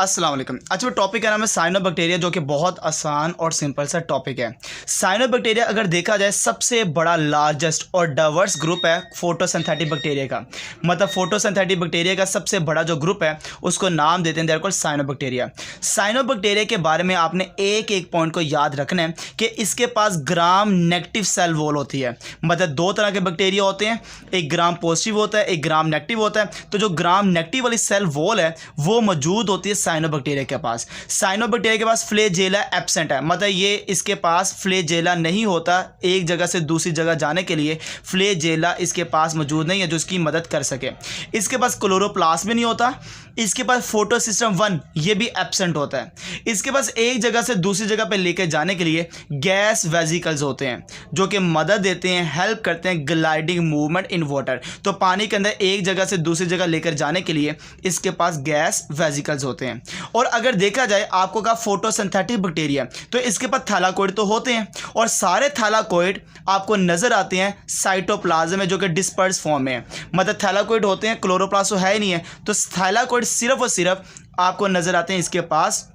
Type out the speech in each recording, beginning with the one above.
अस्सलाम वालेकुम। अच्छा वो टॉपिक का नाम है साइनोबैक्टीरिया, जो कि बहुत आसान और सिंपल सा टॉपिक है। साइनोबैक्टीरिया अगर देखा जाए सबसे बड़ा लार्जेस्ट और डाइवर्स ग्रुप है फोटोसिंथेटिक बैक्टीरिया का। मतलब फोटोसिंथेटिक बैक्टीरिया का सबसे बड़ा जो ग्रुप है उसको नाम देते हैं they are called cyanobacteria. Cyanobacteria के बारे में आपने एक एक पॉइंट को याद रखना है कि इसके पास ग्राम नेगेटिव सेल वॉल होती है। मतलब दो तरह के बैक्टीरिया होते हैं, एक ग्राम पॉजिटिव होता है, एक ग्राम नेगेटिव होता है। तो जो ग्राम नेगेटिव वाली सेल वॉल है वो मौजूद होती है साइनोबैक्टीरिया के पास। साइनोबैक्टीरिया के पास फ्लैजेला एब्सेंट है, मतलब ये इसके पास फ्लैजेला नहीं होता। एक जगह से दूसरी जगह जाने के लिए फ्लैजेला इसके पास मौजूद नहीं है जो इसकी मदद कर सके। इसके पास क्लोरोप्लास्ट भी नहीं होता। इसके पास फोटोसिस्टम 1 ये भी एब्सेंट होता है। इसके पास एक जगह से दूसरी जगह पे लेकर जाने के लिए गैस वेजिकल्स होते हैं जो कि मदद देते हैं, हेल्प करते हैं ग्लाइडिंग मूवमेंट इन वाटर। तो पानी के अंदर एक जगह से दूसरी जगह लेकर जाने के लिए इसके पास गैस वेजिकल्स होते हैं। और अगर देखा जाए आपको कहा फोटोसिंथेटिक बैक्टीरिया, तो इसके पास थैलाकोइड तो होते हैं और सारे थैलाकोइड आपको नजर आते हैं साइटोप्लाज्म में जो कि डिस्पर्स फॉर्म में है। मतलब थैलाकोइड होते हैं, क्लोरोप्लास्ट तो है ही नहीं है, तो थैलाकोइड सिर्फ और सिर्फ आपको नजर आते हैं इसके पास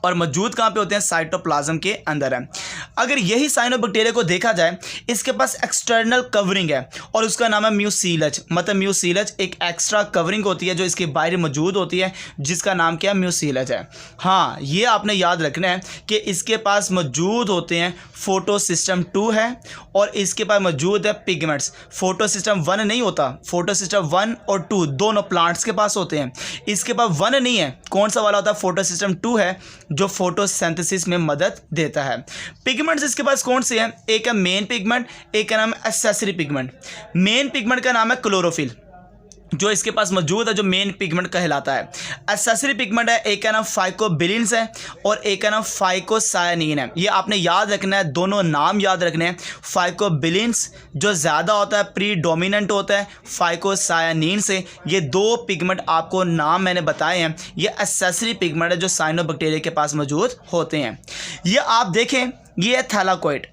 और मौजूद कहाँ पे होते हैं, साइटोप्लाज्म के अंदर है। अगर यही साइनोबैक्टीरिया को देखा जाए इसके पास एक्सटर्नल कवरिंग है और उसका नाम है म्यूसीलेज। मतलब म्यूसीलेज एक एक्स्ट्रा कवरिंग होती है जो इसके बाहर मौजूद होती है जिसका नाम क्या है, म्यूसीलेज है। हाँ, ये आपने याद रखना है कि इसके पास मौजूद होते हैं फोटोसिस्टम 2 है और इसके पास मौजूद है पिगमेंट्स। फोटोसिस्टम 1 नहीं होता, फोटोसिस्टम 1 और 2 दोनों प्लांट्स के पास होते हैं। इसके पास 1 नहीं है, कौन सा वाला होता है, फोटोसिस्टम 2 है जो फोटोसिंथेसिस में मदद देता है। पिगमेंट्स इसके पास कौन से हैं, एक है मेन पिगमेंट, एक का नाम है एक्सेसरी पिगमेंट। मेन पिगमेंट का नाम है क्लोरोफिल जो इसके पास मौजूद है, जो मेन पिगमेंट कहलाता है। एक्सेसरी पिगमेंट है, एक का नाम फाइकोबिलिन्स है और एक का नाम फाइकोसायानिन है। ये आपने याद रखना है, दोनों नाम याद रखने हैं। फाइकोबिलिन्स जो ज़्यादा होता है, प्रीडोमिनेंट होता है फाइकोसायानिन से। ये दो पिगमेंट आपको नाम मैंने बताए हैं, ये एक्सेसरी पिगमेंट है जो साइनोबैक्टीरिया के पास मौजूद होते हैं। ये आप देखें, ये है थैलाकोइड।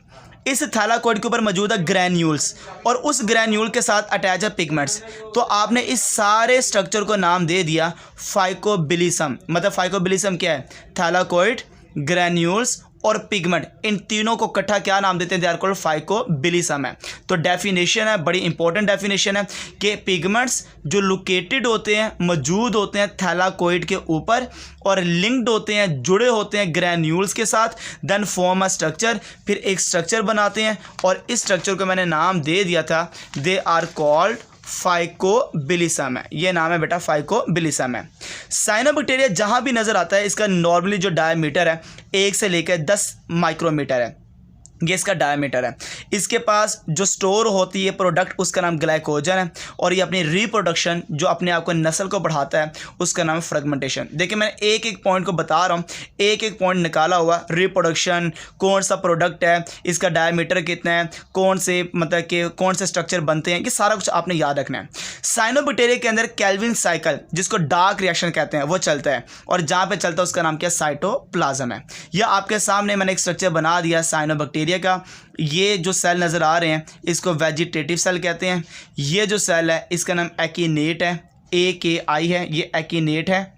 इस थैलाकोइड के ऊपर मौजूद है ग्रैन्यूल्स और उस ग्रैन्यूल के साथ अटैच है पिगमेंट्स। तो आपने इस सारे स्ट्रक्चर को नाम दे दिया फाइकोबिलिसम। मतलब फाइकोबिलिसम क्या है, थैलाकोइड, ग्रैन्यूल्स और पिगमेंट, इन तीनों को इकट्ठा क्या नाम देते हैं, दे आर कॉल्ड फाइकोबिलिसम है। तो डेफिनेशन है, बड़ी इंपॉर्टेंट डेफिनेशन है कि पिगमेंट्स जो लोकेटेड होते हैं, मौजूद होते हैं थैलाकोइड के ऊपर और लिंक्ड होते हैं, जुड़े होते हैं ग्रैन्यूल्स के साथ, देन फॉर्म अ स्ट्रक्चर, फिर एक स्ट्रक्चर बनाते हैं और इस स्ट्रक्चर को मैंने नाम दे दिया था, दे आर कॉल्ड फाइकोबिलिसम है। ये नाम है बेटा, फाइकोबिलिसम है। साइनोबैक्टीरिया जहां भी नजर आता है इसका नॉर्मली जो डायमीटर है 1 से लेकर 10 माइक्रोमीटर है, ये इसका डायमीटर है। इसके पास जो स्टोर होती है प्रोडक्ट उसका नाम ग्लाइकोजन है और ये अपनी रिप्रोडक्शन जो अपने आप को नस्ल को बढ़ाता है उसका नाम है फ्रेगमेंटेशन। देखिए मैंने एक एक पॉइंट को बता रहा हूँ, एक एक पॉइंट निकाला हुआ, रिप्रोडक्शन, कौन सा प्रोडक्ट है, इसका डायमीटर कितना है, कौन से मतलब कि कौन से स्ट्रक्चर बनते हैं, ये सारा कुछ आपने याद रखना है। साइनोबैक्टीरिया के अंदर केल्विन साइकिल जिसको डार्क रिएक्शन कहते हैं वो चलता है और जहाँ पे चलता है उसका नाम क्या, साइटोप्लाज्म है। यह आपके सामने मैंने एक स्ट्रक्चर बना दिया साइनोबैक्टीरिया का। ये जो सेल नजर आ रहे हैं इसको वेजिटेटिव सेल कहते हैं। ये जो सेल है इसका नाम एकिनेट है, AKI है, ये एकिनेट है।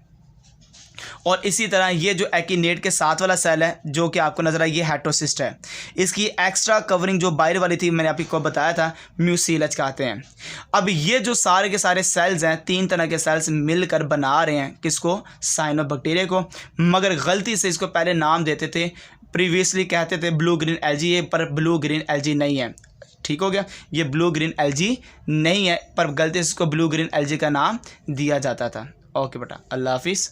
और इसी तरह ये जो एकिनेट के साथ वाला सेल है जो कि आपको नजर आए, ये हेटेरोसिस्ट है। इसकी एक्स्ट्रा कवरिंग जो बाहर वाली थी मैंने आपको बताया था, म्यूसीलेज कहते हैं। अब ये जो सारे के सारे सेल्स हैं, 3 तरह के सेल्स मिलकर बना रहे हैं किसको, साइनोबैक्टीरिया को। मगर गलती से इसको पहले नाम देते थे, प्रीवियसली कहते थे ब्लू ग्रीन एल्जी, ये पर ब्लू ग्रीन एल्जी नहीं है। ठीक हो गया, ये ब्लू ग्रीन एल्जी नहीं है पर गलती से इसको ब्लू ग्रीन एल्जी का नाम दिया जाता था। ओके बेटा, अल्लाह हाफिज़।